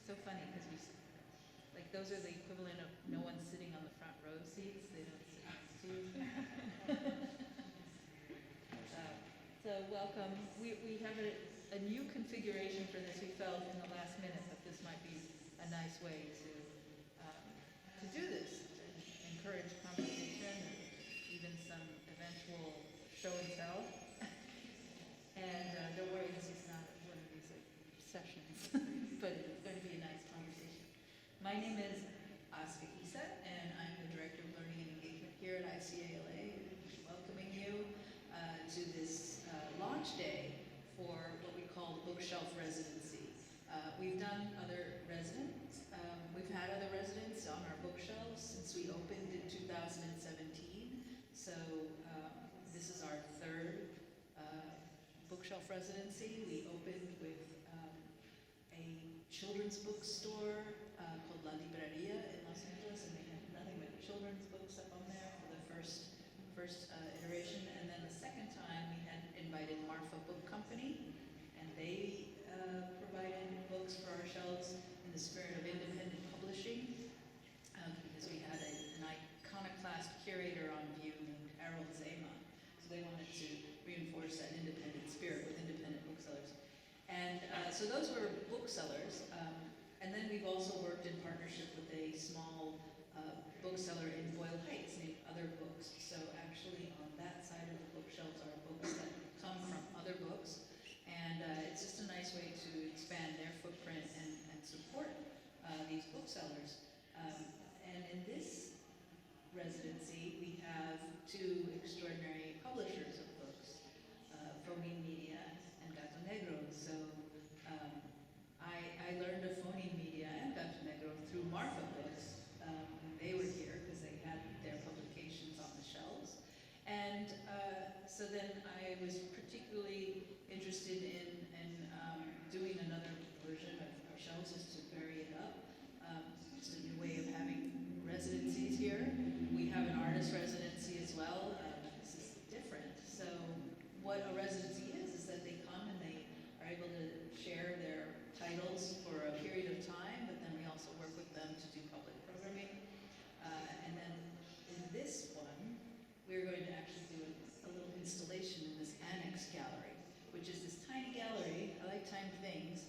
so funny because like those are the equivalent of no one sitting on the front row seats. They don't sit next to you. So welcome. We have a new configuration for this. We felt in the last minute that this might be a nice way to do this, to encourage conversation and even some eventual show and tell. And don't worry, this is not one of these sessions, but it's going to be a nice conversation. My name is Asuka Hisa, and I'm the Director of Learning and Engagement here at ICALA, welcoming you to this launch day for what we call the Bookshelf Residency. We've done other residents. We've had other residents on our bookshelves since we opened in 2017. So this is our third bookshelf residency. We opened with a children's bookstore called La Libreria in Los Angeles, and they had nothing but children's books up on there for the first iteration. And then the second time we had invited Marfa Book Company, and they provided books for our shelves in the spirit of independent publishing, because we had an iconoclast curator on view named Harold Zema. So they wanted to reinforce that independent spirit with independent booksellers. And so those were booksellers. And then we've also worked in partnership with a small bookseller in Boyle Heights named Other Books. So actually on that side of the bookshelves are books that come from other books. And it's just a nice way to expand their footprint and support these booksellers. And in this residency, we have two extraordinary publishers of books, Phoneme Media and Gato Negro. So I learned of Phoneme Media and Gato Negro through Marfa Books when they were here, because they had their publications on the shelves. And so then I was particularly interested in doing another version of our shelves, just to vary it up. Just a new way of having residencies here. We have an artist residency as well. This is different. So what a residency is that they come and they are able to share their titles for a period of time, but then we also work with them to do public programming. And then in this one, we're going to actually do a little installation in this annex gallery, which is this tiny gallery. I like tiny things.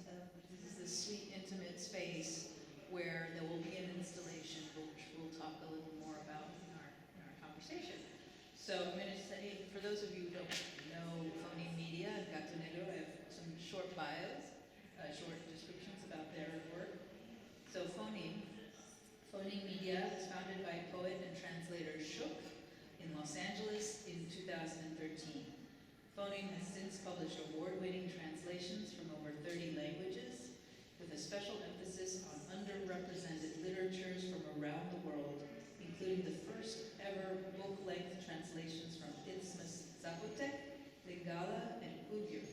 This is this sweet, intimate space where there will be an installation, which we'll talk a little more about in our conversation. So I'm going to say, for those of you who don't know Phoneme Media and Gato Negro, I have some short bios, short descriptions about their work. So Phoneme Media was founded by poet and translator Shook in Los Angeles in 2013. Phoneme has since published award-winning translations from over 30 languages, with a special emphasis on underrepresented literatures from around the world, including the first ever book-length translations from Isthmus Zapotec, Lingala, and Uyghur.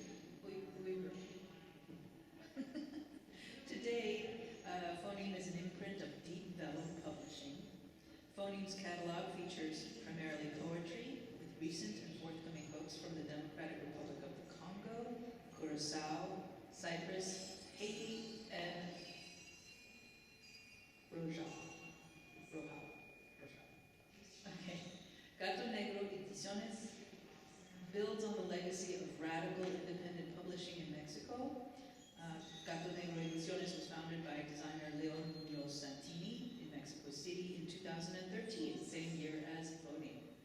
Today, Phoneme is an imprint of Deep Vellum Publishing. Phoneme's catalog features primarily poetry, with recent and forthcoming books from the Democratic Republic of the Congo, Curação, Cypress, Haiti, and Rojava. Okay. Gato Negro Ediciones builds on the legacy of radical independent publishing in Mexico. Gato Negro Ediciones was founded by designer León Muñoz Santini in Mexico City in 2013, the same year as Phoneme.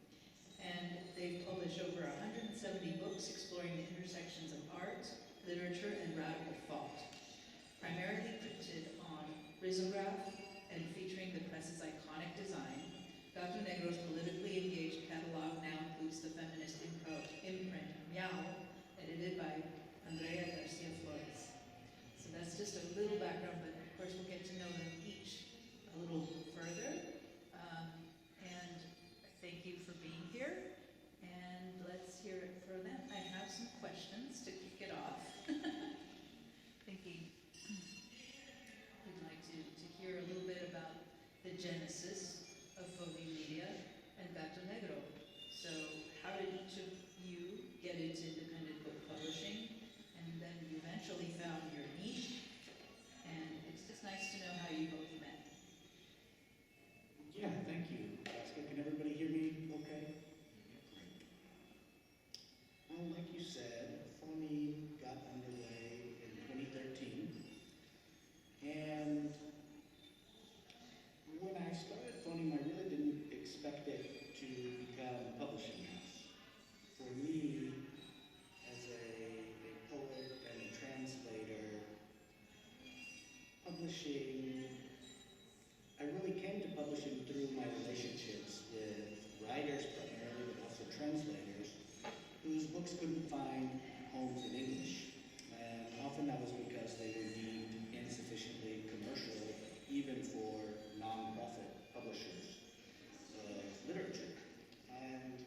And they've published over 170 books exploring the intersections of art, literature, and radical thought, primarily printed on risograph and featuring the press's iconic design. Gato Negro's politically engaged catalog now includes the feminist imprint Miau, edited by Andrea García Flores. So that's just a little background, but of course we'll get to know them each a little further. And thank you for being here. And let's hear it from them. I have some questions to kick it off. Thinking we'd like to hear a little bit about the genesis of Phoneme Media and Gato Negro. So how did each of you get into independent book publishing? And then you eventually found your niche. And it's just It's nice to know how you both met. Yeah, thank you, Asuka. Can everybody hear me okay? Great. Well, like you said, Phoneme got underway in 2013. And when I started Phoneme, I really didn't expect it to become a publishing house. For me, as a poet and a translator, publishing, I really came to publishing through my relationships with writers primarily, but also translators, whose books couldn't find homes in English. And often that was because they were deemed insufficiently commercial, even for non-profit publishers of literature. And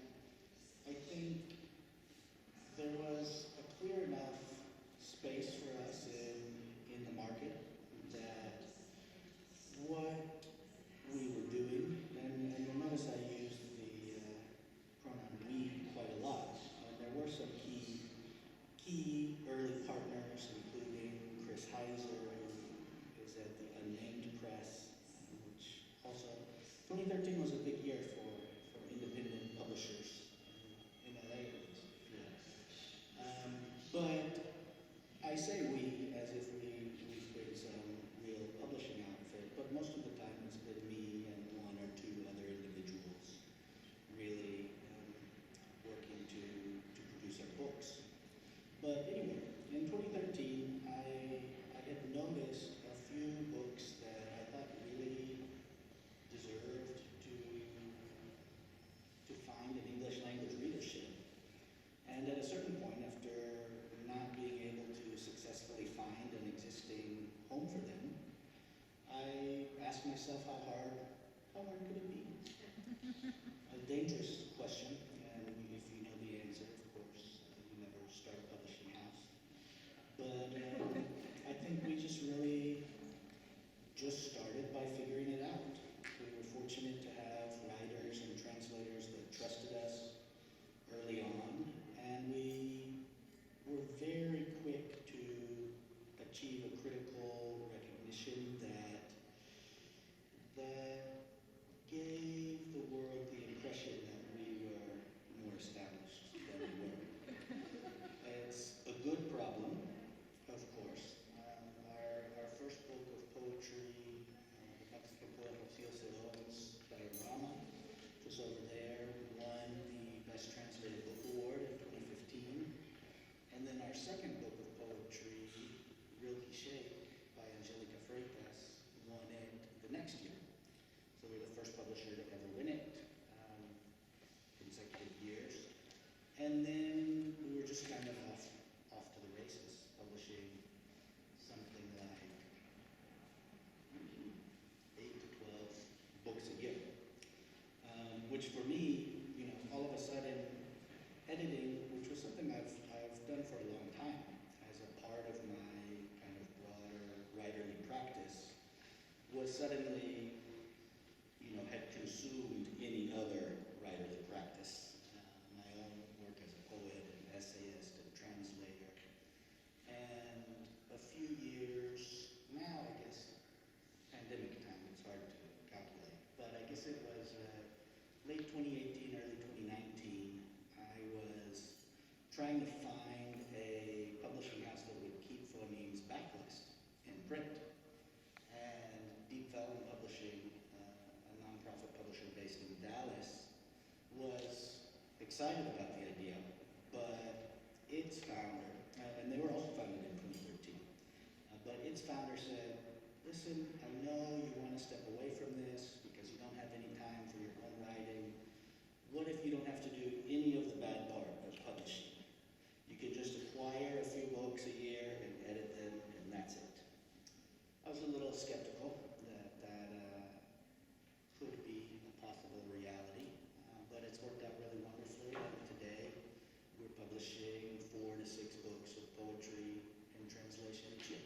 I think there was a clear enough space for us in the market that what we were doing, and you'll notice I used the pronoun we quite a lot. There were some key early partners, including Chris Heiser, who is at the Unnamed Press, which also, 2013 was a big year for independent publishers in LA. But I say we as if we've been some real publishing outfit, but most of the time it's been me and one or two other individuals really working to produce our books. But anyway, in 2013, I had noticed a few books that I thought really deserved to find an English language readership. And at a certain point, after not being able to successfully find an existing home for them, I asked myself how hard could it be? A dangerous question, and if you know the answer, of course, you never start a publishing house. But I think we just really just started by figuring it out. We were fortunate to have writers and translators that trusted us early on, and we were very quick to achieve a critical recognition that gave the world the impression that we were more established than we were. It's a good problem, of course. Our first book of poetry, the Mexican poet Rocío Cerón's Diorama, was over there, won the Best Translated Book Award in 2015. And then our second book of poetry, Real Cliché, by Angelica Freitas, won it the next year. So we're the first publisher to ever win it, consecutive years. And then we were just kind of off to the races, publishing something like 8 to 12 books a year. Which for me, all of a sudden, editing, which was something I've done for a long time as a part of my kind of broader writerly practice, was suddenly, had consumed any other writerly practice. My own work as a poet and essayist and translator. And a few years now, I guess, pandemic time, it's hard to calculate, but I guess it was late 2018, early 2019, I was trying to find a publishing house that would keep Phoneme's backlist in print. And Deep Vellum Publishing, a nonprofit publisher based in Dallas, was excited about the idea, but its founder, and they were also founded in 2013, but its founder said, listen, I know you want to step away from this because you don't have any time for your own writing. What if you don't have to do any of the bad part of publishing? You can just acquire a few books a year and edit them, and that's it. I was a little skeptical that could be a possible reality, but it's worked out really wonderfully. And today, we're publishing 4 to 6 books of poetry in translation each year.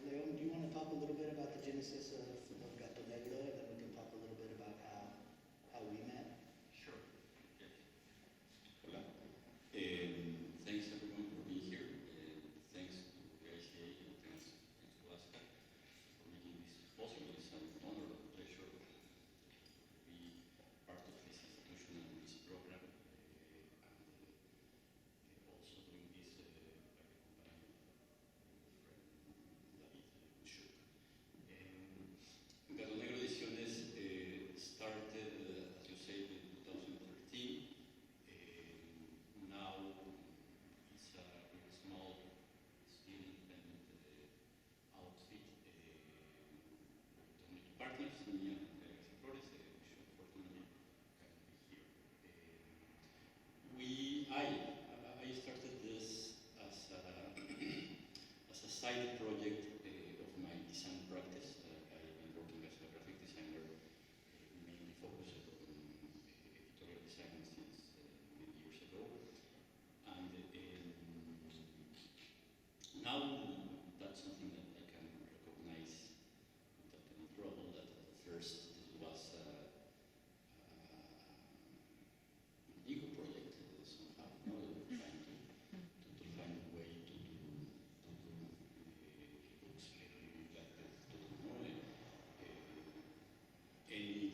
León, do you want to talk a little bit about the genesis of Gato Negro, and then we can talk a little bit about how we met? Sure. Yes. Hola. Thanks everyone for being here. Thanks to the ICA and thanks to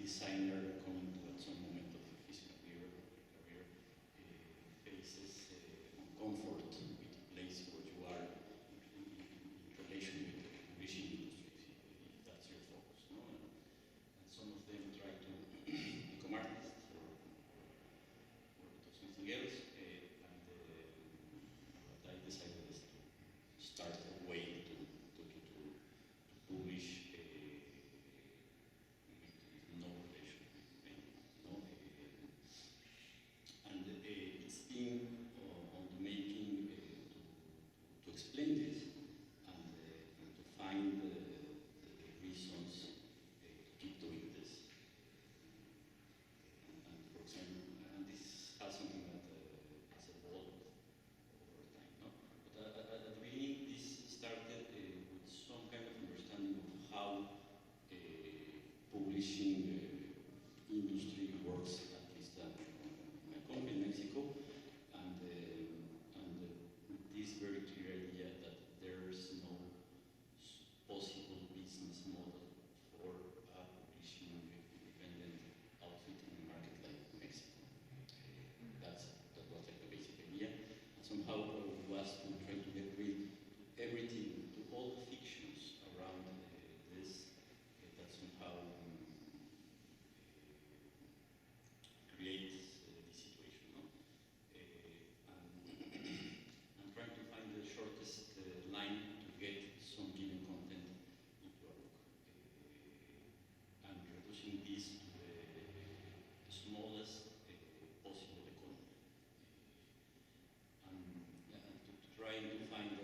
designer coming to at some moment of his career faces uncomfort with the place where you are in relation with the publishing industry, if that's your focus. No? And some of them try to become artists or do something else, and what I decided is to start a way to publish no relation with them. No? And it's been on the making to explain this and to find the reasons to keep doing this. And for example, and this has something that has evolved over time. No? But at the beginning, this started with some kind of understanding of how publishing industry works, at least in my country, Mexico, and this very clear idea that there's no possible business model for a publishing independent outfit in a market like Mexico. That was like the basic idea. And somehow was to try to get rid everything, to all the fictions around this that somehow creates this situation. No? And trying to find the shortest line to get some given content into a book. And reducing this to the smallest possible economy. And to try to find a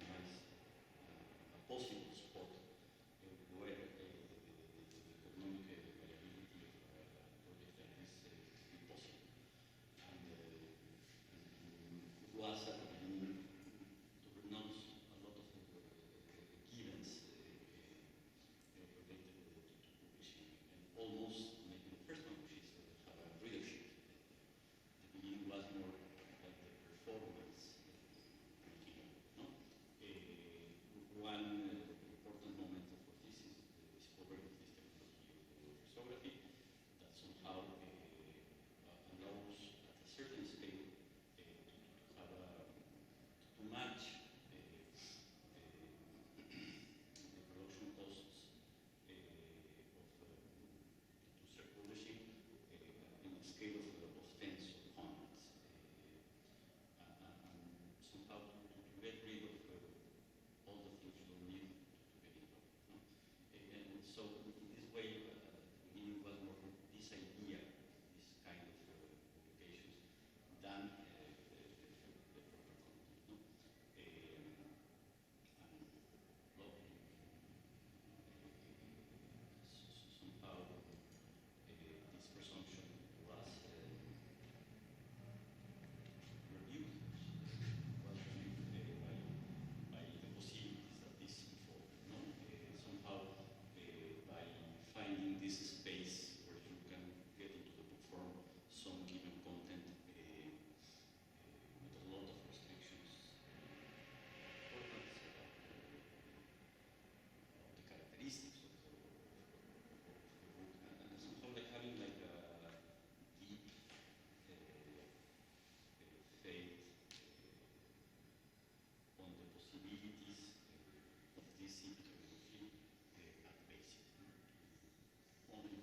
nice, a possible spot where the economic viability of a project like this is possible. And it was at the beginning to renounce a lot of the givens related to publishing, and almost maybe the first one, which is have a readership. The beginning was more like the performance material. No? One important moment of this is the discovery of this technology of risography that somehow allows at a certain scale to have to match the production costs of illustrated publishing in a scale of tens of hundreds, and somehow to get rid of all the things you don't need to get involved. No? And so in this way, beginning was more this idea, this kind of publications, than the proper content. No? Somehow this presumption was reviewed, by the possibilities that this unfold. No? Somehow by finding this space where you can get into the book form some given content with a lot of restrictions, importance about the characteristics of the book, and somehow like having like a deep faith on the possibilities of this individual field at basic. Only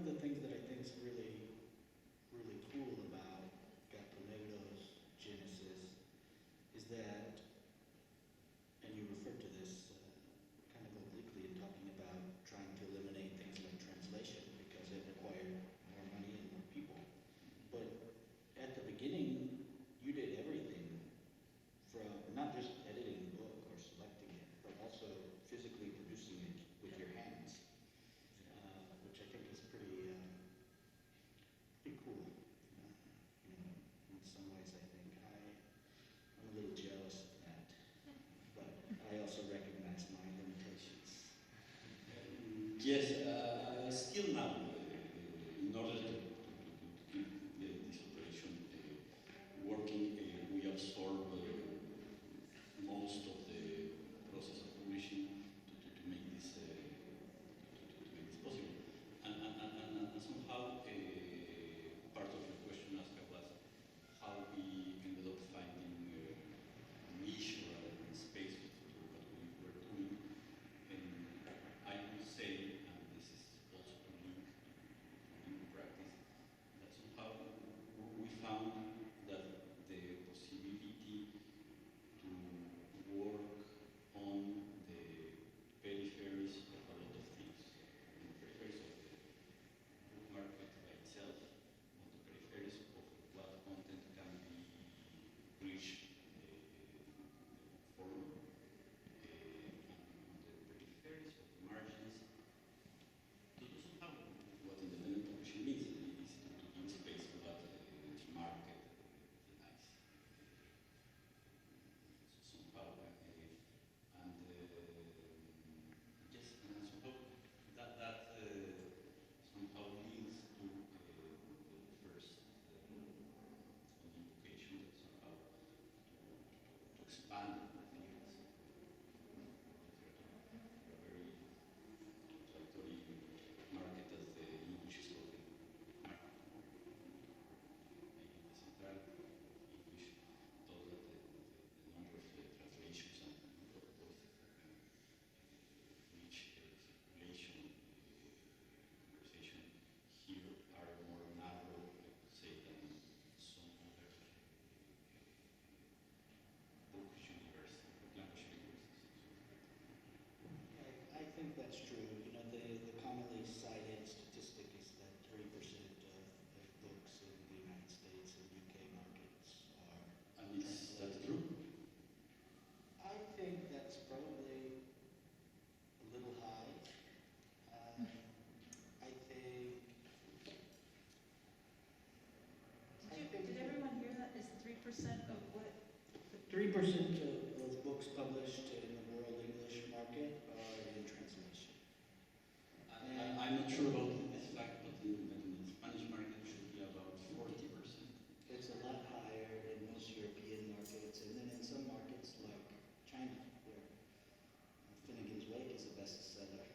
the things that I think is really, really cool about Gato Negro's genesis is that, and you referred to this kind of obliquely in talking about trying to eliminate things like translation because it required more money and more people. But at the beginning, you did everything from not just editing the book or selecting it, but also physically producing it with your hands, which I think is pretty cool. In some ways, I think I'm a little jealous of that, but I also recognize my limitations. Yes, still now, in order to keep this operation working, we absorb most of the process of publishing to make this possible. And somehow part of your question, Asuka, was how we ended up finding niche rather than space to do what we were doing. And I would say, and this is also to link in practice, that somehow we found that the possibility to work on the peripheries of a lot of things, on the peripheries of the book market by itself, on the peripheries of what content can be reached forum, and on the peripheries of the margins, to do somehow what independent publishing means, is to give space for that market nice. Somehow, and yes, and somehow that somehow leads to the first invocation that somehow to expand the fields. A very contradictory market as the English spoken market. Maybe the central English thought that the number of translations and the number of both reach circulation conversation here are more narrow, I would say, than some other book universe, language universes. I think that's true. You know, the commonly cited statistic is that 3% of books in the United States and UK markets are And is that true? I think that's probably a little high. I think. Did everyone hear that? Is 3% of what? 3% of books published in the world English market are in translation. I'm not sure about this fact, but in the Spanish market it should be about 40%. It's a lot higher in most European markets, and then in some markets like China, where Finnegan's Wake is a bestseller.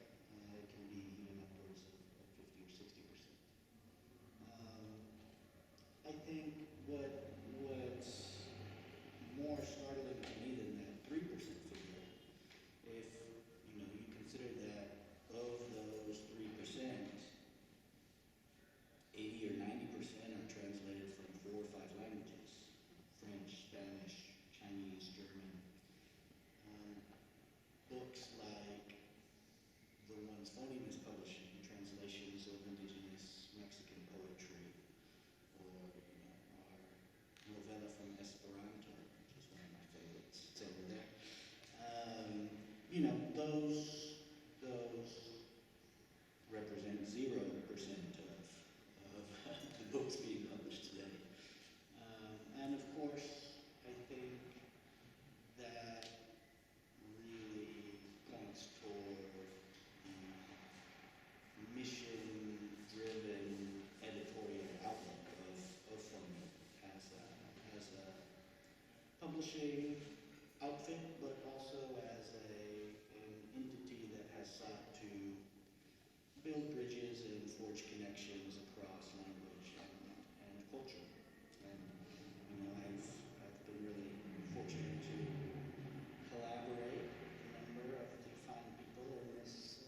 It can be even upwards of 50 or 60%. I think what's more startling to me than that 3% figure, if you consider that of those 3%, 80 or 90% are translated from 4 or 5 languages: French, Spanish, Chinese, German. Books like the ones Phoneme is publishing, translations of indigenous Mexican poetry, or our novella from Esperanto, which is one of my favorites. It's over there. Those represent 0% of the books being published today. And of course, I think that really points toward mission-driven editorial outlook of Phoneme as a publishing outfit, but also as an entity that has sought to build bridges and forge connections across language and culture. And I've been really fortunate to collaborate with a number of the fine people in this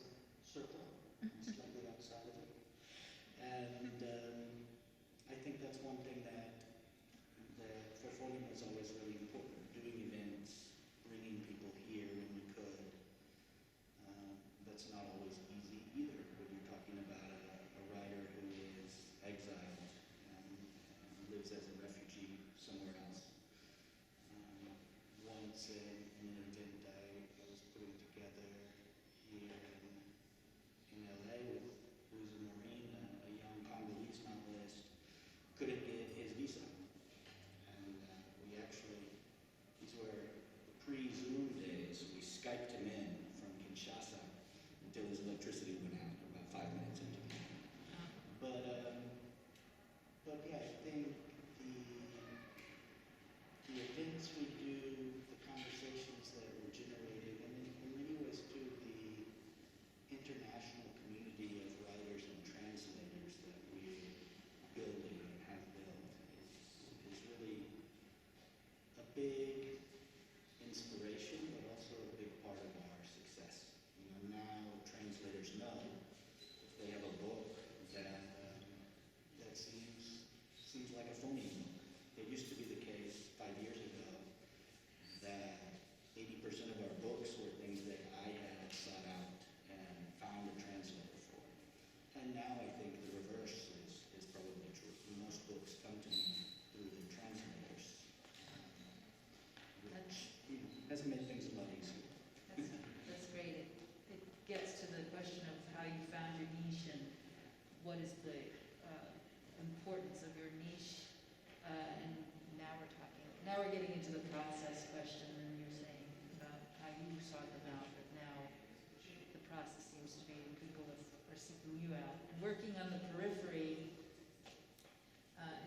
circle, slightly outside of it. Skyped him in from Kinshasa until his electricity went out about 5 minutes into the meeting. But yeah, I think the events we do, the conversations that we're generating, and in many ways too, the international community of writers and translators that we're building and have built is really a big inspiration, but also a big part of our success. You know, now translators know if they have a book that seems like a phoneme book. It used to be the case 5 years ago that 80% of our books were things that I had sought out and found a translator for. And now I think the reverse is probably true. Most books come to me through the translators, which has made things a lot easier. That's great. It gets to the question of how you found your niche and what is the importance of your niche. And now we're getting into the process question, and you're saying about how you sought them out, but now the process seems to be people are seeking you out. And working on the periphery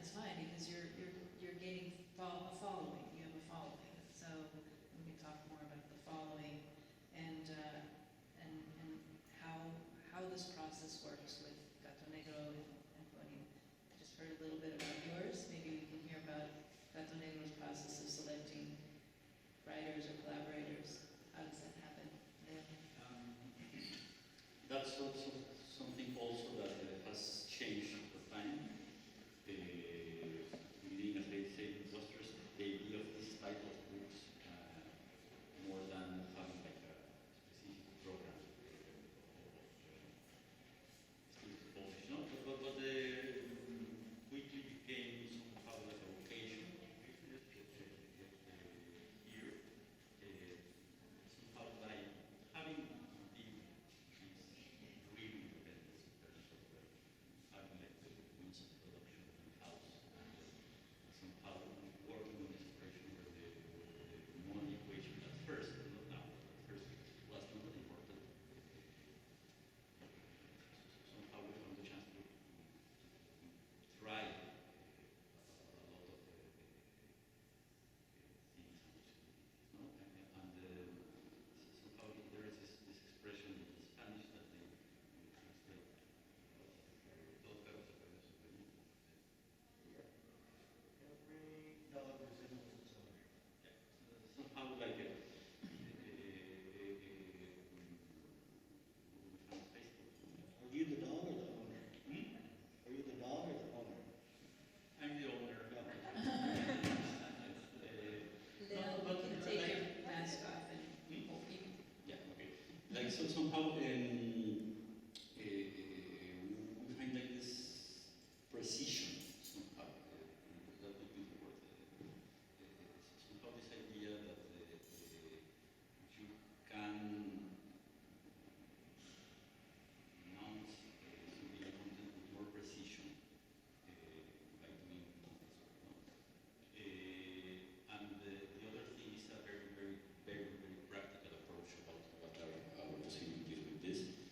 is fine because you're gaining a following. You have a following. So we can talk more about the following and how this process works with Gato Negro and Phoneme. I just heard a little bit about yours. Maybe we can hear about Gato Negro's process of selecting writers or collaborators. How does that happen? That's also something also that has changed over time. Within, as they say, clusters, the idea of this type of books, more than having like a specific program no? But quickly became somehow like a vocation here. Somehow like having really independence in terms of having like the wings of production in-house and somehow working on this equation where the money equation at first, not now, at first was not that important. Somehow we found the chance to try a lot of things, no? And somehow there is this expression in Spanish that they translate dos perros se pueden subir. Somehow like we found Facebook. Are you the dog or the owner? Are you the dog or the owner? I'm the owner. Leon, you can take your mask off and Yeah, okay. Like so somehow we find like this precision somehow. That would be the word. Somehow this idea that you can announce something content with more precision by doing this. No? And the other thing is a very practical approach about what our possibilities with this.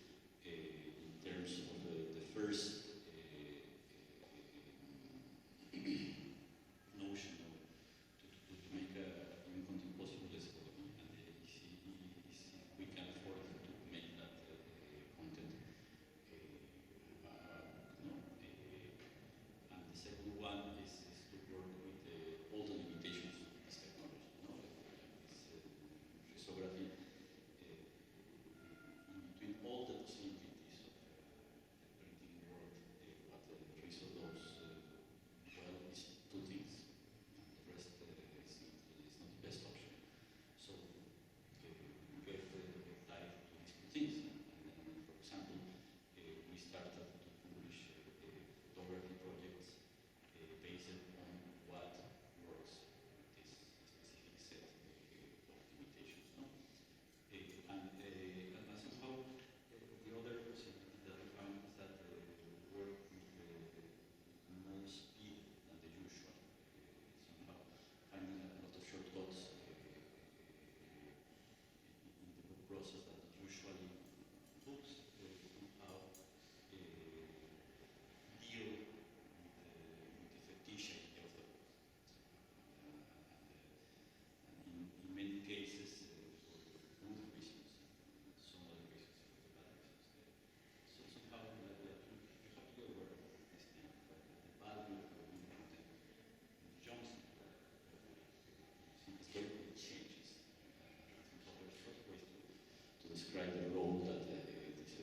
describe the role that this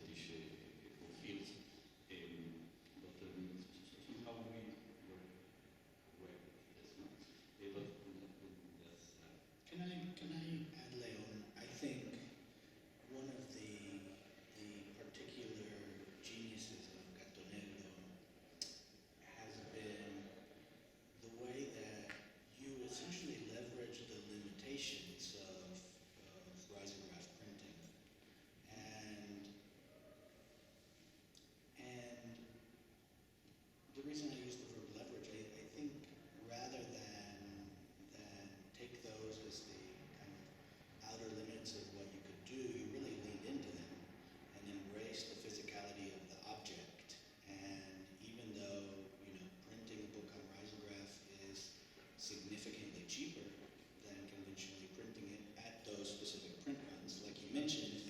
dish fulfills. But somehow we were aware of this, no? That's, Can I add, Leon? I think one of the particular geniuses of Gato Negro has been the way that you essentially leverage the limitations of risograph printing. And the reason I use the verb leverage, I think rather than take those as the kind of outer limits of what you could do, you really leaned into them and embraced the physicality of the object. And even though, printing a book on risograph is significantly cheaper than conventionally printing it at those specific print runs, like you mentioned,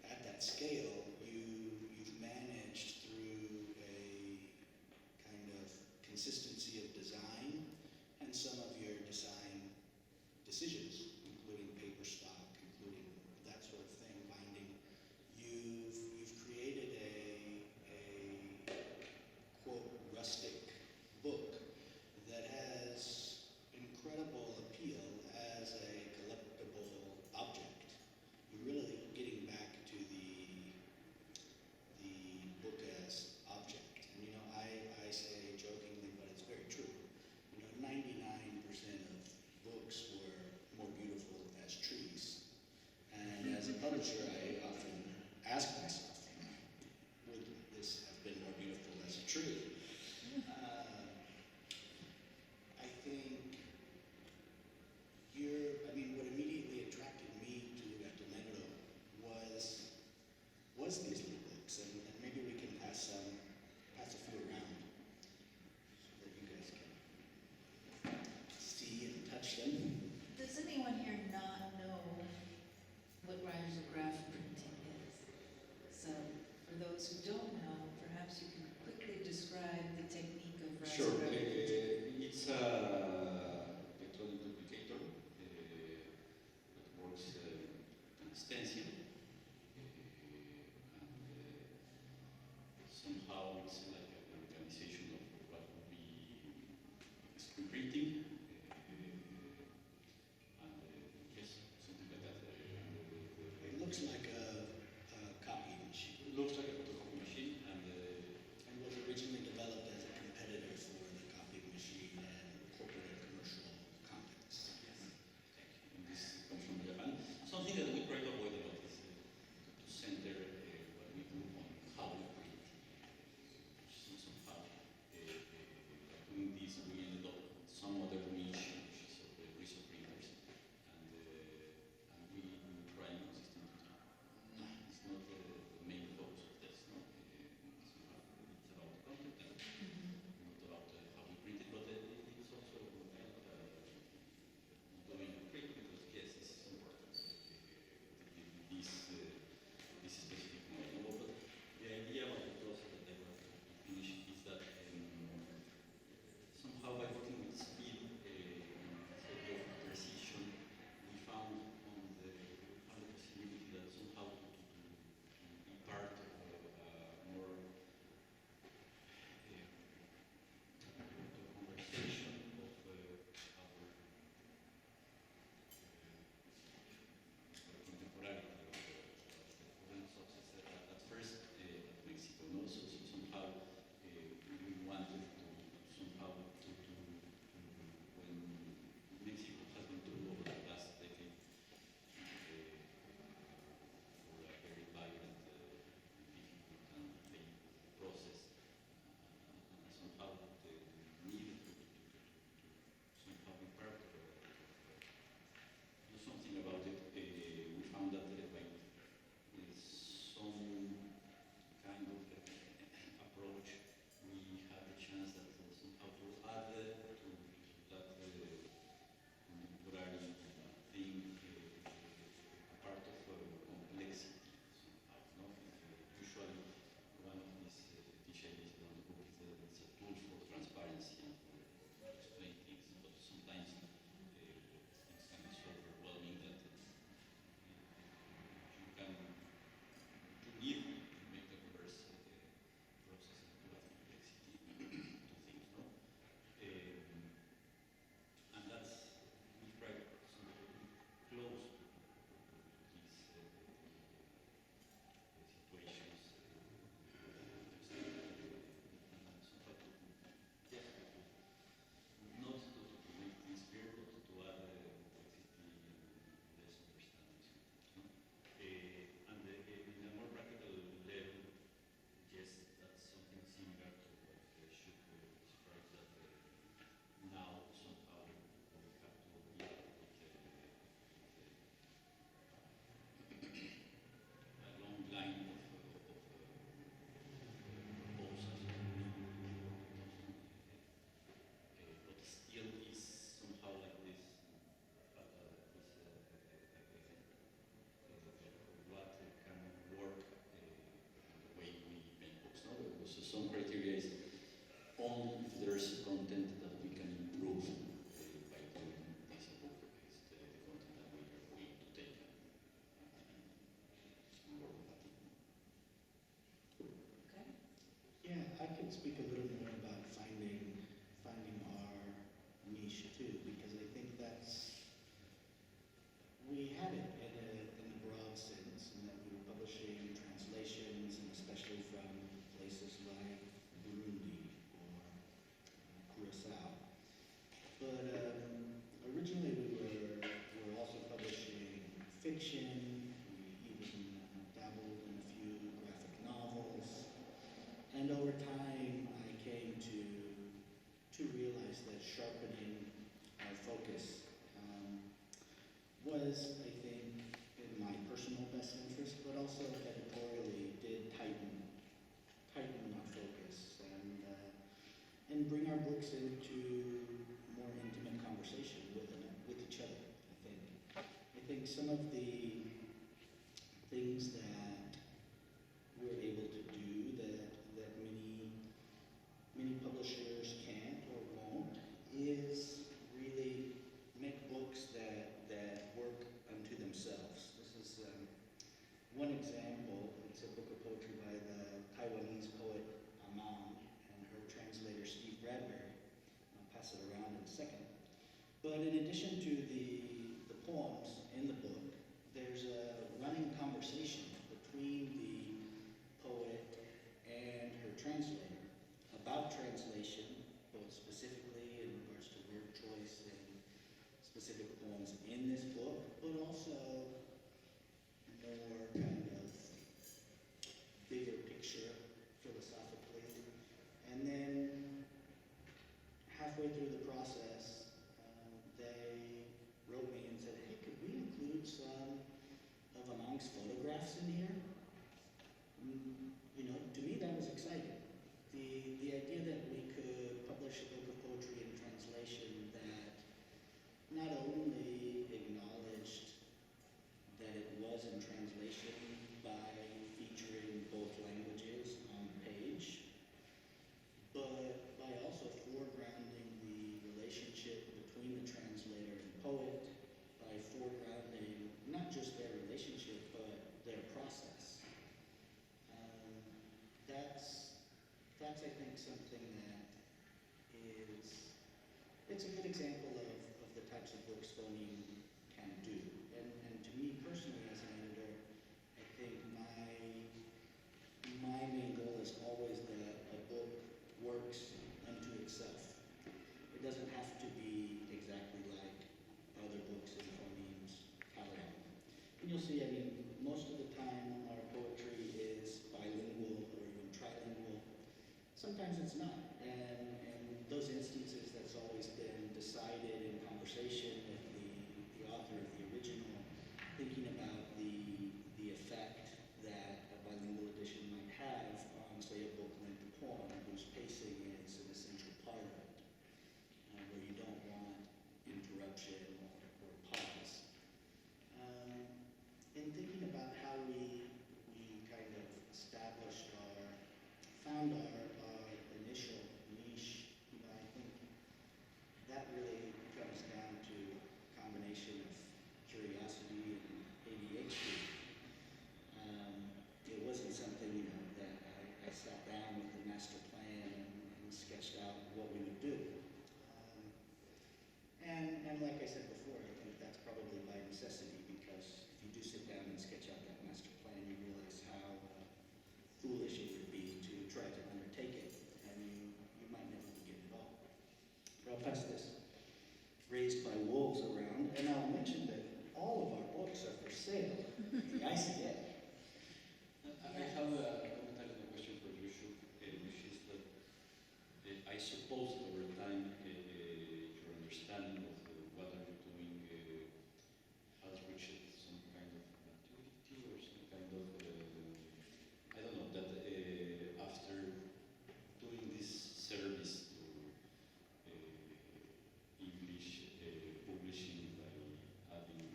at that scale, you've managed through a kind of consistency of design and some of your design decisions, including paper stock, including that sort of thing, binding, you've created a quote rustic book that has incredible appeal as a collectible object. You're really getting back to the book as object. And I say jokingly, but it's very true. 99% of books were more beautiful as trees. And as a publisher, I often ask myself, would this have been more beautiful as a tree? I think what immediately attracted me to Gato Negro was these little books, and maybe we can pass a few around so that you guys can see and touch them. Does anyone here not know what risograph printing is? So, for those who don't know, perhaps you can quickly describe the technique of risograph sure. printing. It's a electronic duplicator that works on stencil. Somehow it's like an organization of what would be screen printing. Yes, something like that. It looks like a copy machine. It looks like a photocopy machine. fiction, we even dabbled in a few graphic novels, and over time I came to realize that sharpening our focus was, I think, in my personal best interest, but also editorially did tighten our focus and bring our books into more intimate conversation with each other. I think some of the things that we're able to do that many publishers can't or won't is really make books that work unto themselves. This is one example. It's a book of poetry by the Taiwanese poet Miau and her translator Steve Bradbury. I'll pass it around in a second. But in addition to the poems in the book, there's a running conversation between the poet and her translator about translation, both specifically in regards to word choice and specific poems in this book, but also more kind of bigger picture philosophically. And then halfway through the process, they wrote me and said, hey, could we include some of Amang's photographs in here? You know, to me that was exciting. The idea that we could publish a book of poetry in translation that not only acknowledged that it was in translation by featuring both languages on the page, but by also foregrounding the relationship between the translator and poet, by foregrounding not just their relationship, but their process. That's I think something that is, it's a good example of the types of books Phoneme can do. And to me personally as an editor, I think my main goal is always that a book works unto itself. It doesn't have to be exactly like other books in Phoneme's catalog. And you'll see, I mean, most of the time our poetry is bilingual or even trilingual. Sometimes it's not. And those instances, that's always been decided in conversation with the author of the original, thinking about the effect that a bilingual edition might have on, say, a book-length poem whose pacing is an essential part of it, where you don't want interruption or pause. In thinking about how we kind of established found our initial niche, you know, I think that really comes down to a combination of curiosity and ADHD. It wasn't something, you know, that I sat down with a master plan and sketched out what we would do. And like I said before, I think that's probably by necessity, because if you do sit down and sketch out that master plan, you realize how foolish it would be to try to undertake it, and you might never begin at all. But I'll pass this Raised by Wolves around, and I'll mention that all of our books are for sale at the ICA. I have a commentary and a question for you, which is that I suppose over time your understanding of what are you doing has reached some kind of maturity or some kind of, I don't know, that after doing this service to English publishing by adding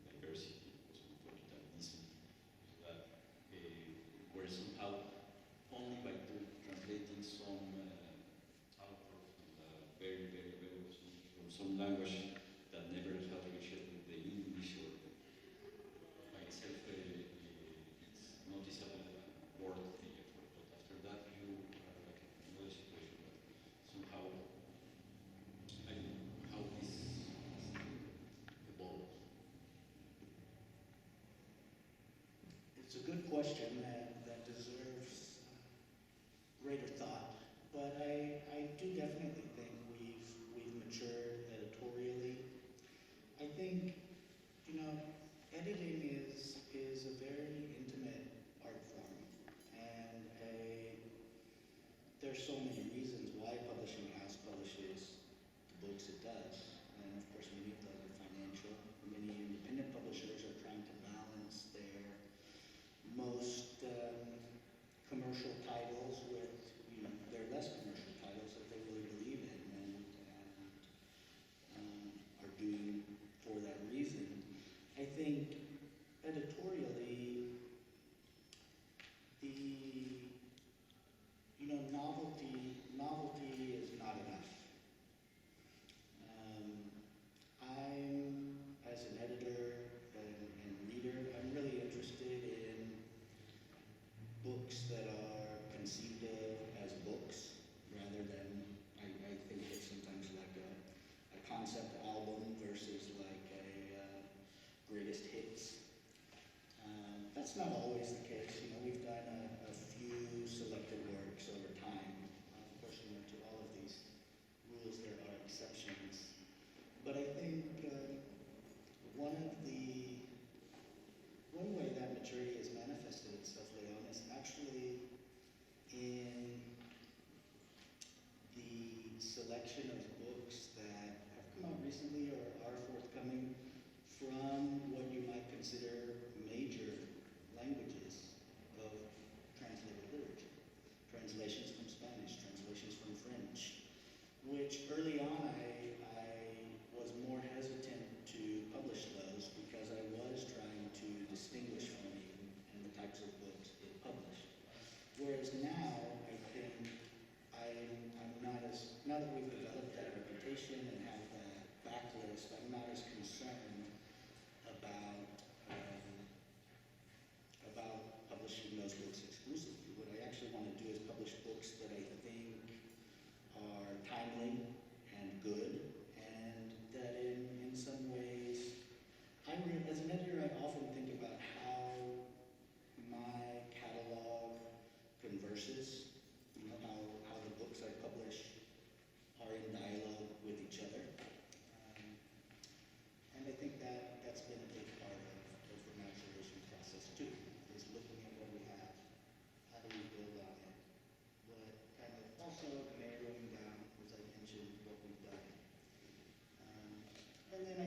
diversity, cosmopolitanism, that were somehow only by translating some author from some language that never has reached the English or by itself it's noticeable and worth the effort. But after that you are like in another situation that somehow I don't know how this evolved. It's a good question that deserves greater thought, but I do definitely think we've matured editorially. I think, you know, editing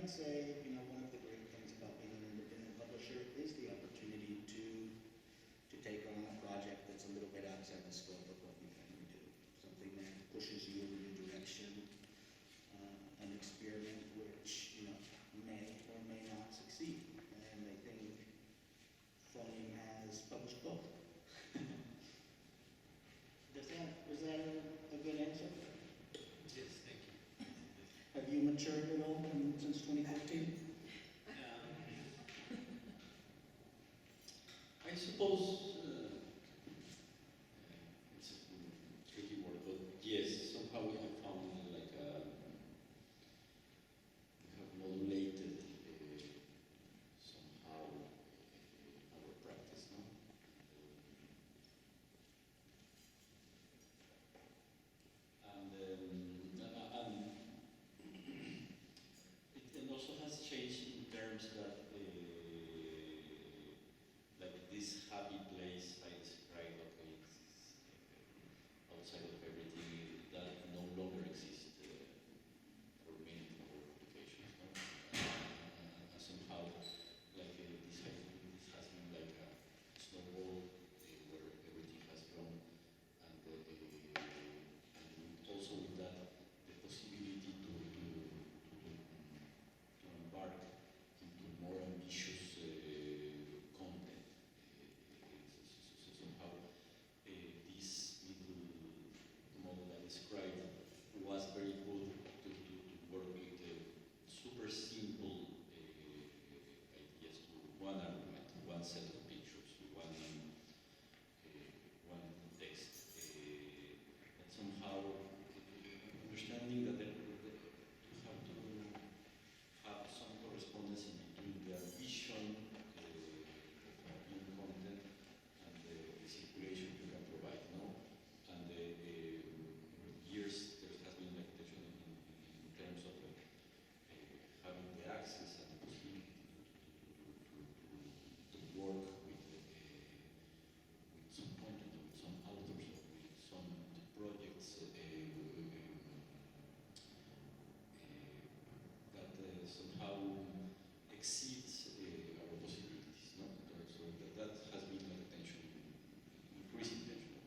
might say, you know, one of the great things about being an independent publisher is the opportunity to take on a project that's a little bit outside the scope of what we normally do. Something that pushes you in a new direction, an experiment which, you know, may or may not succeed. And I think Phoneme has published both. Was that a good answer? Yes, thank you. Have you matured at all since 2015? I suppose it's a tricky word, but yes, somehow we have found like we have modulated somehow our practice, no? And it also has changed in terms that like this happy place I described, okay, it's outside of everything, that no longer exists for many of our publications. No? Somehow, like this has been like a snowball where everything has grown, and also with that, the possibility to embark into more ambitious content. So somehow this little model I described was very good to work with super simple ideas to one argument, one set of pictures, one text. And somehow understanding that you have to have some correspondence in between the ambition of new content and the circulation you can provide, no? And over the years, there has been like tension in terms of having the access and the possibility to work with some content, with some authors, or with some projects that somehow exceeds our possibilities, no? So that has been like a tension, increasing tension.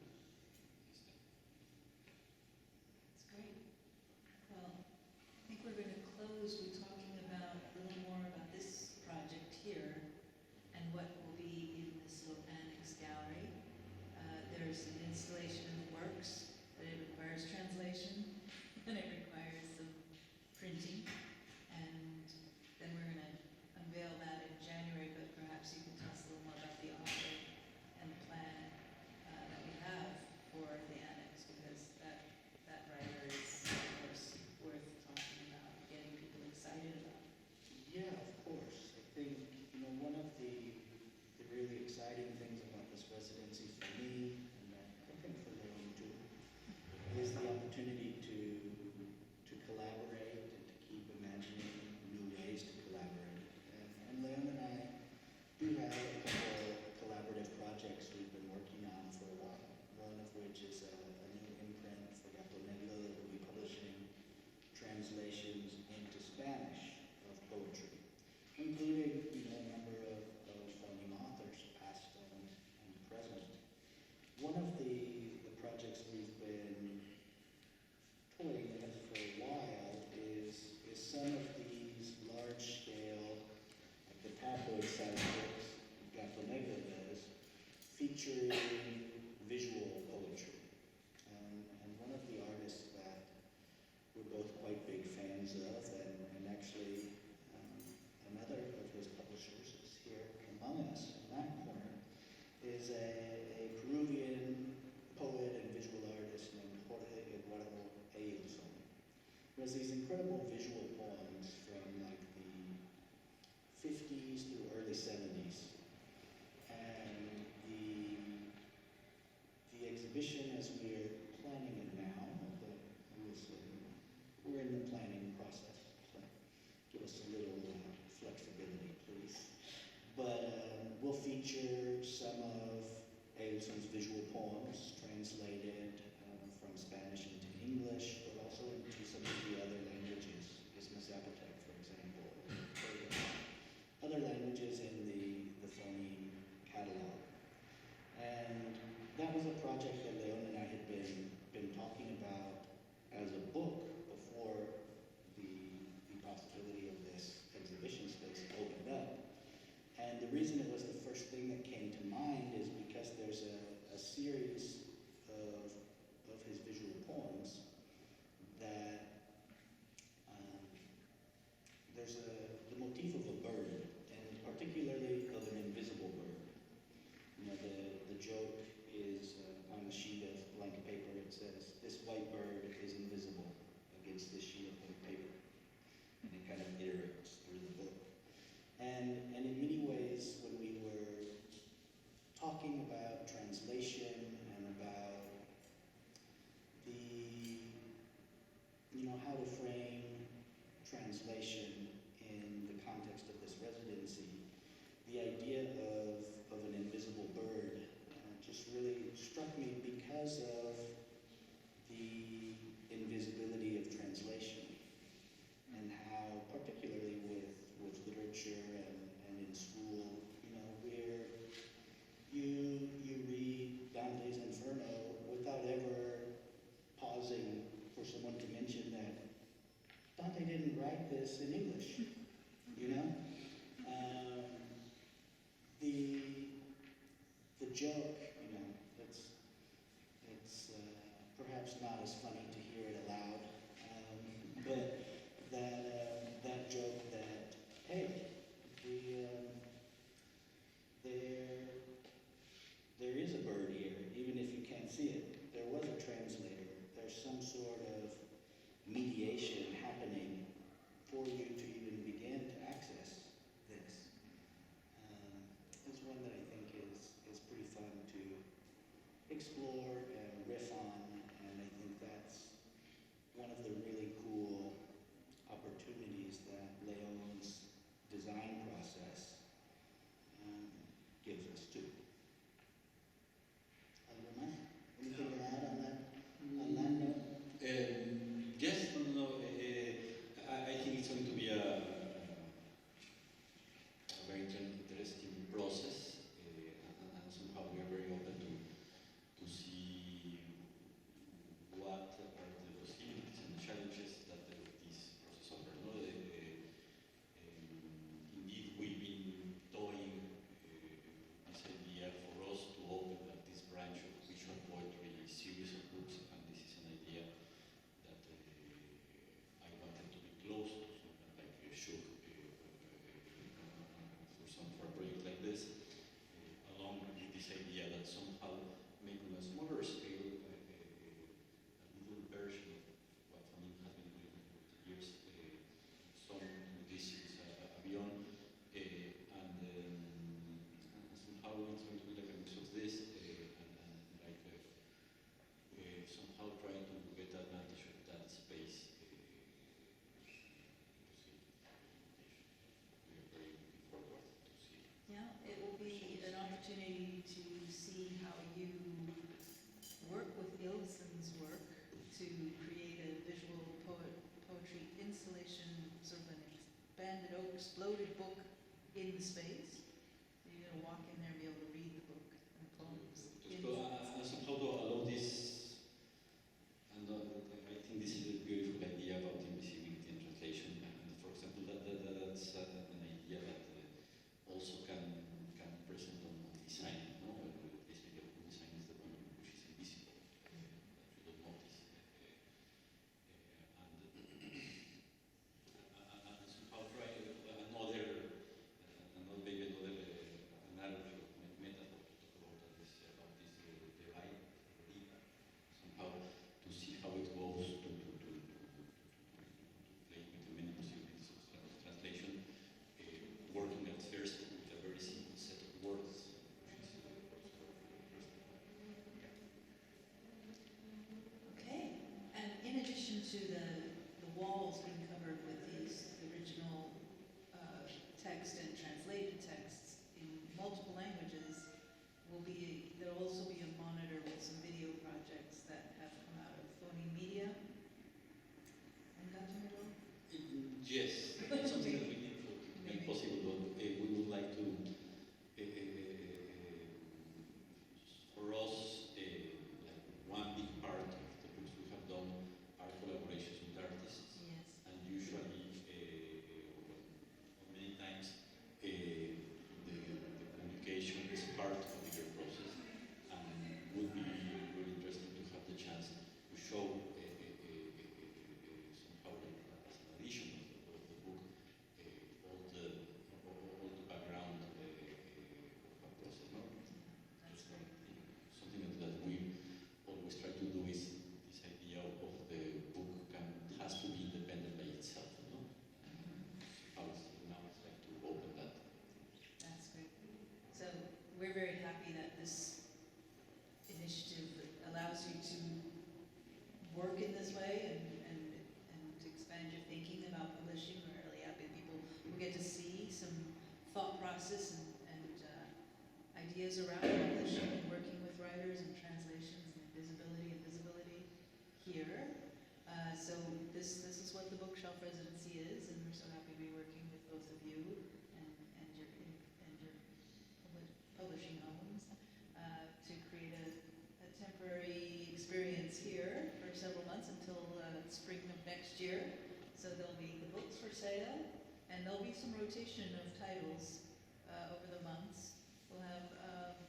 That's great. Well, I think we're going to close with talking about a little more about this project here and what will be in this little annex gallery. There's an installation of works, but it requires translation, and it requires some printing. And then we're going to unveil that in January, but perhaps you can tell us a little more about the offer and the plan that we have for the annex, because that writer is, of course, worth talking about, getting people excited about. Yeah, of course. I think, you know, one of the really exciting things about this residency for me, and I think for León too, is the opportunity to collaborate and to keep imagining new ways to collaborate. And León and I do have a couple collaborative projects we've been working on for a while, one of which is a new imprint for Gato Negro that we'll be publishing translations into Spanish of poetry, including, you know, a number of Phoneme authors, past and present. One of the projects we've been toying with for a while is some of these large-scale, like the tabloid size books Gato Negro does, featuring visual poetry. And one of the artists that we're both quite big fans of, and actually another of his publishers is here among us in that corner, is a Peruvian poet and visual artist named Jorge Eduardo Ailson, who has these incredible visual poems from like the 50s through early 70s. And the exhibition, as we're planning it now, we're in the planning process, so give us a little flexibility, please. But we'll feature some of Ailson's visual poems translated from Spanish into English, but also into some of the other languages, Isthmus Zapotec, for example, this in English, you know? The joke, you know, it's perhaps not as funny to hear it aloud, but that joke that, hey, there is a bird here, even if you can't see it. There was a translator. There's some sort of mediation happening for you to even begin to access this. It's one that I think is pretty fun to explore and riff on, and I think that's one of the really cool opportunities that León's design process gives us too. Anything to add on that note? Yes, no, I think it's going to be a very interesting process, and somehow we are very open to see what are the possibilities and the challenges that this process offers. No? Indeed, we've been toying this idea for us to open this branch of visual poetry series of books, and this is an idea that I wanted to be close to, like should for a project like this, along with this idea that somehow maybe on a smaller scale, a little version of what Phoneme has been doing for years, some this is beyond, and somehow it's going to be like a mix of this, and like somehow trying to get advantage of that space. We are very looking forward to see. Yeah, it will be an opportunity to see how you work with Ilsen's work to create a visual poetry installation, sort of an expanded, exploded book in the space. So you're going to walk in there and be able to read the book and the poems. And somehow to allow this, and I think this is a beautiful idea about invisibility and translation. And for example, that's an idea that also can be present on design. No, this idea of design is the one which is invisible, that you don't notice, and somehow try another maybe another analogy of metaphor to talk about this divide, somehow to see how it goes to play with the many possibilities of translation, working at first with a very simple set of words, which is also interesting. Okay, and in addition to the walls being covered with these original text and translated texts in multiple languages, there'll also be a monitor with some video projects that have come out of Phoneme Media and Gato Negro. Yes, it's something that we need to make possible. But we would like to, for us, like one big part of the books we have done are collaborations with artists, Yes. and usually, many times, the communication is part of a bigger process, and would be really interesting to have the chance to show somehow as an addition of the book all the background of a process. No? That's It's great. something that we always try to do is this idea of the book has to be independent by itself. No? Now it's like to open that. That's great. So we're very happy that this initiative allows you to work in this way and to expand your thinking about publishing. We're really happy that people will get to see some thought process and ideas around publishing and working with writers and translations and visibility here. So this is what the Bookshelf Residency is, and we're so happy to be working with both of you and your publishing homes to create a temporary experience here for several months until spring of next year. So there'll be the books for sale, there'll be some rotation of titles over the months. We'll have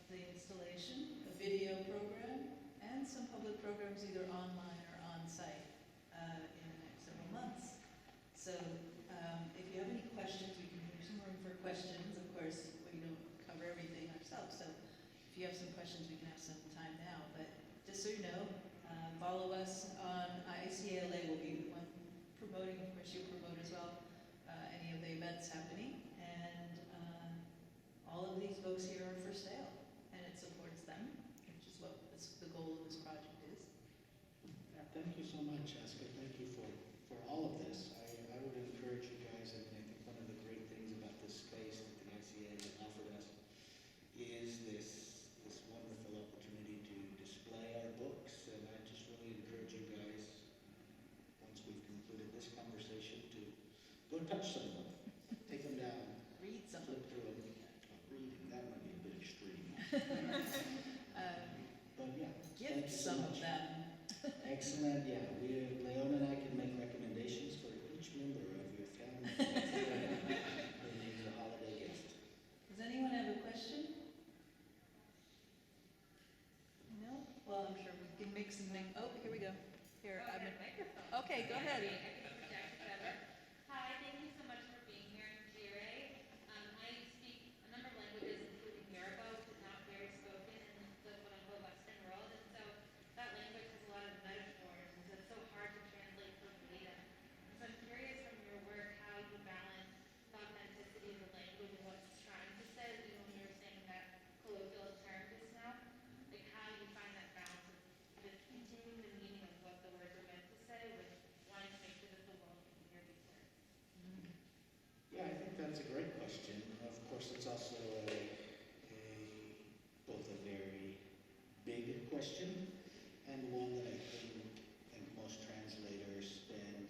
the installation, a video program, and some public programs either online or on-site in the next several months. So if you have any questions, we can leave some room for questions. Of course, we don't cover everything ourselves, so if you have some questions, we can have some time now. But just so you know, follow us on ICALA. Will be the one promoting. Of course, you promote as well any of the events happening, and all of these books here are for sale, and it supports them, which is what the goal of this project is. Yeah, thank you so much, Asuka. Thank you for all of this. I would encourage you guys, and I think one of the great things about this space that the ICA has offered us is this wonderful opportunity to display our books, and I just really encourage you guys, once we've concluded this conversation, to go touch some of them, take them down, Read some. flip through them. Reading, that might be a bit extreme. But yeah, thank Gift you so some much. of them. Excellent, yeah. Leon and I can make recommendations for each member of your family. Who needs a holiday gift. Does anyone have a question? No? Well, I'm sure we can mix and make. Oh, here we go. Here, Oh, I'm. yeah, microphone. Okay, go ahead. I can project better. Hi, thank you so much for being here in Jire. I speak a number of languages, including Yoruba, which is not very spoken in the quote-unquote Western world, and so that language has a lot of metaphors, and so it's so hard to translate verbatim. And so I'm curious from your work how you balance the authenticity of the language and what it's trying to say, even when you're saying that colloquial term just now, like how you find that balance of just continuing the meaning of what the words are meant to say with wanting to make sure that the world can hear these words. Yeah, I think that's a great question. Of course, it's also both a very big question and one that I think most translators spend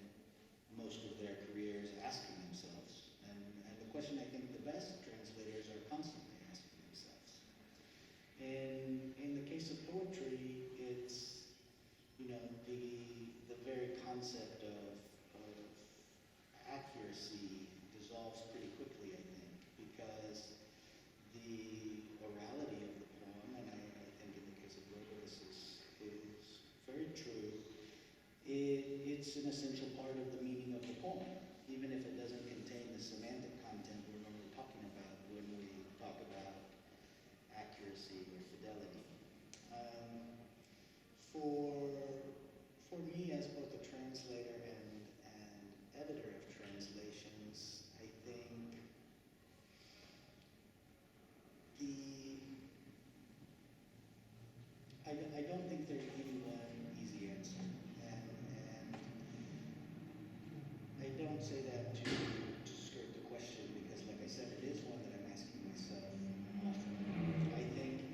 most of their careers asking themselves. And the question I think the best translators are constantly asking themselves. In the case of poetry, it's, the very concept of accuracy dissolves pretty quickly, I think, because the orality of the poem, and I think in the case of Rojava this is very true, it's an essential part of the meaning of the poem, even if it doesn't contain the semantic content we're normally talking about when we talk about accuracy or fidelity. For me, as both a translator and editor of translations, I think I don't think there's any one easy answer, and I don't say that to skirt the question because, like I said, it is one that I'm asking myself often. I think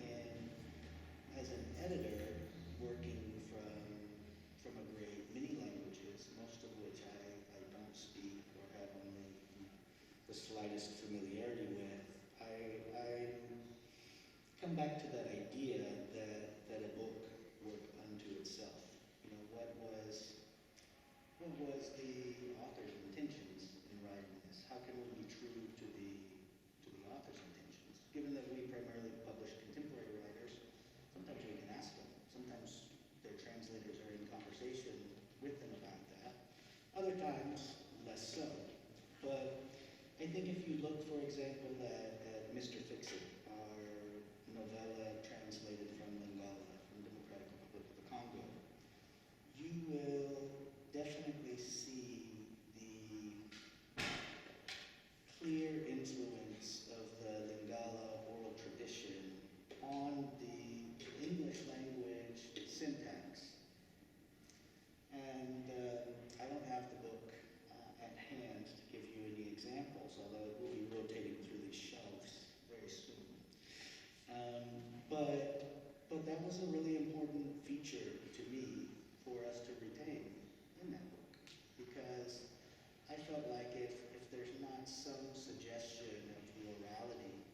as an editor working from a great many languages, most of which I don't speak or have only the slightest familiarity with, I come back to that idea that a book work unto itself. What was the author's intentions in writing this? How can we be true to the author's intentions? Given that we primarily publish contemporary writers, sometimes we can ask them. Sometimes their translators are in conversation with them about that. Other times, less so. But I think if you look, for example, at Mr. Fix-It, our novella translated from Lingala, from Democratic Republic of the Congo, you will definitely see the clear influence of the Lingala oral tradition on the English language syntax. And I don't have the book at hand to give you any examples, although it will be rotating through these shelves very soon. But that was a really important feature to me for us to retain in that book, because I felt like if there's not some suggestion of the orality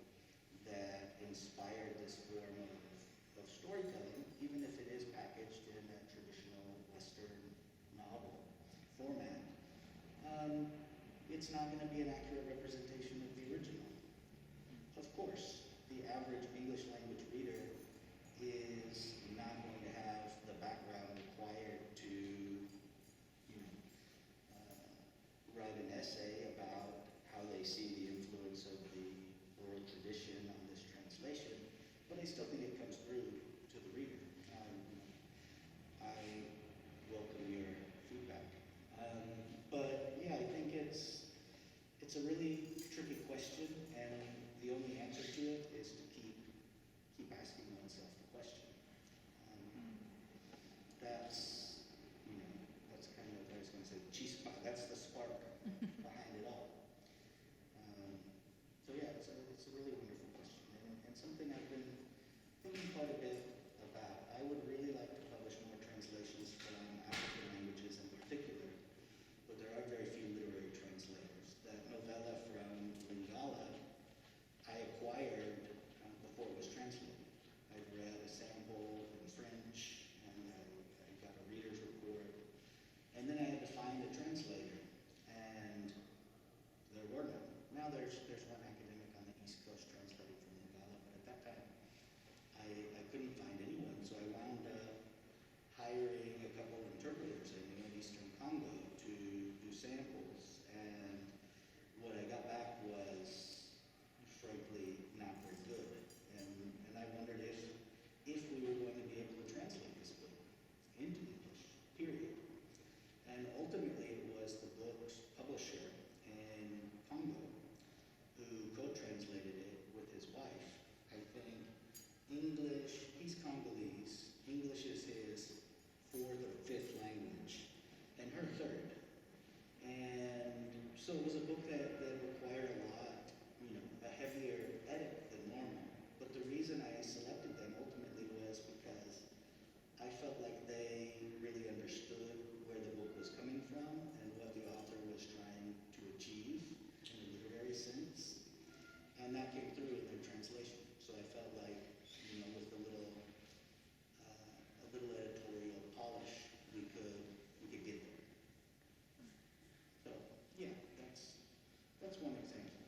that inspired this form of storytelling, even if it is packaged in a traditional Western novel format, it's not going to be an accurate representation of the original. Of course, the average English language reader is not going to have the background required to, write an essay about how they see the influence of the oral tradition on this translation, but I still think it comes through to the reader. I welcome your feedback. But yeah, I think it's a really tricky question, and the only answer to it is to keep asking oneself the question. That's kind of, I was going to say, chispa, that's the spark behind it all. So yeah, it's a really wonderful question, and something I've been thinking quite a bit about. I would really like to publish more translations from African languages in particular, but there are very few literary translators. That novella from Lingala I acquired before it was translated. I read a sample in French, and I got a reader's report, and then I had to find a translator, and there were none. Now there's one academic on the East Coast translating from Lingala, but at that time I couldn't find anyone, so I wound up hiring a couple of interpreters in Eastern Congo to do samples, and what I got back was frankly not very good, and I wondered if we were going to be able to translate this book into English, period. And ultimately it was the book's publisher in Congo who co-translated it with his wife. I think English, he's Congolese, English is his fourth or fifth language, and her third. And so it was a book that required a lot, a heavier edit than normal. But the reason I selected them ultimately was because I felt like they really understood where the book was coming from and what the author was trying to achieve in a literary sense. And that came through in their translation. So I felt like, with a little editorial polish, we could get there. So yeah, that's one example.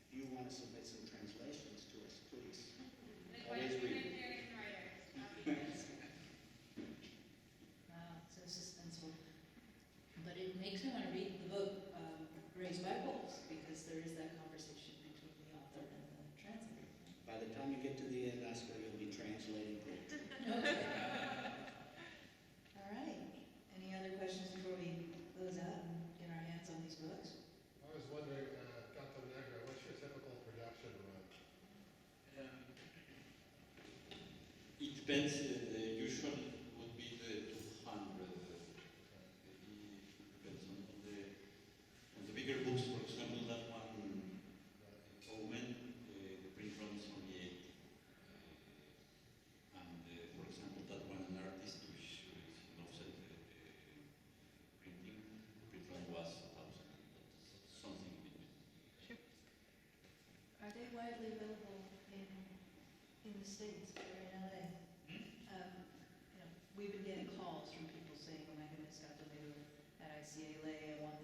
If you want to submit some translations to us, please. Always read. Wow, so suspenseful. But it makes me want to read the book, Raised by Wolves, because there is that conversation between the author and the translator. By the time you get to the end, Asuka, you'll be translating it. Okay. All right. Any other questions before we close out and get our hands on these books? I was wondering, Gato Negro, what's your typical production run? It depends. The usual would be the 200. It depends on the bigger books. For example, that one, Omen, the print run is only 80. And for example, that one, An Artist, which is an offset printing, the print run was 1,000. Something in between. Sure. Are they widely available in the States or in LA? We've been getting calls from people saying, oh my goodness, Gato Negro at ICALA, I want